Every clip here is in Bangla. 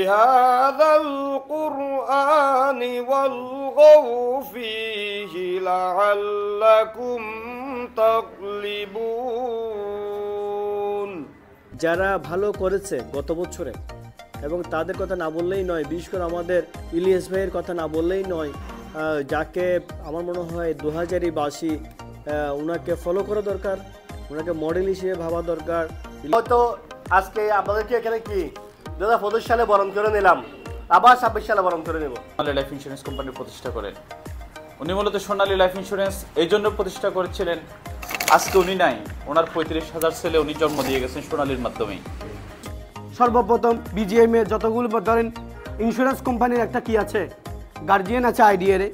বিহাযাল কুরআনি ওয়ালগাউ ফীহি লাআল্লাকুম তাগলিবুন। যারা ভালো করেছে গত বছরে এবং তাদের কথা না বললেই নয়, বিশেষ করে আমাদের ইলিয়াস ভাইয়ের কথা না বললেই নয়, যাকে আমার মনে হয় 2000-ই বাসী, ওনাকে ফলো করা দরকার, ওনাকে মডেল হিসেবে ভাবা দরকার। হয়তো আজকে আপনাদেরকে এখানে কি 2025 সালে বরণ করে নিলাম, আবার 26 সালে বরণ করে নেব। সোনালী লাইফ ইন্স্যুরেন্স কোম্পানি প্রতিষ্ঠা করেন। উনি মূলত সোনালী লাইফ ইন্স্যুরেন্স এই জন্য প্রতিষ্ঠা করেছিলেন, আজকে উনি নাই, ওনার 35,000 ছেলে উনি জন্ম দিয়ে গেছেন সোনালীর মাধ্যমেই। সর্বপ্রথম বিজিএমএ যতগুলো ধরেন ইন্স্যুরেন্স কোম্পানির একটা কি আছে, গার্জিয়ান আছে আইডিআরে।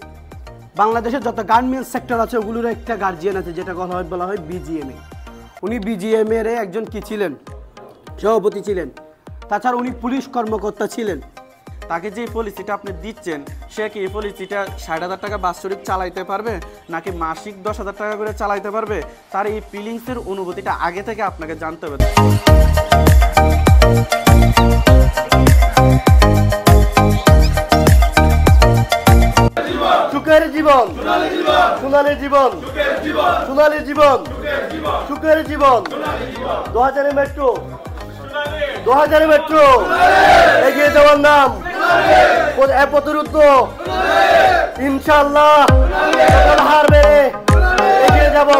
বাংলাদেশের যত গার্মেন্টস সেক্টর আছে ওগুলোর একটা গার্জিয়ান আছে, যেটা বলা হয় বিজিএমএ। উনি বিজিএমএর একজন কি ছিলেন, সভাপতি ছিলেন। তাছাড়া উনি পুলিশ কর্মকর্তা ছিলেন। তাকে যে পলিসিটা আপনি দিচ্ছেন, সে কি এই পলিসিটা 60,000 টাকা বাৎসরিক চালাইতে পারবে নাকি মাসিক 10,000 টাকা করে চালাইতে পারবে? তার এই ফিলিংসের অনুভূতিটা আগে থেকে আপনাকে জানতে হবে। সুখের জীবন, সোনালী জীবন, সোনালী জীবন, সুখের জীবন। 2000 মেট্রো, 2000 মেট্রো, এগিয়ে যাওয়ার নাম প্রতিরুদ্ধ। ইনশাআল্লাহ হারবে, এগিয়ে যাব।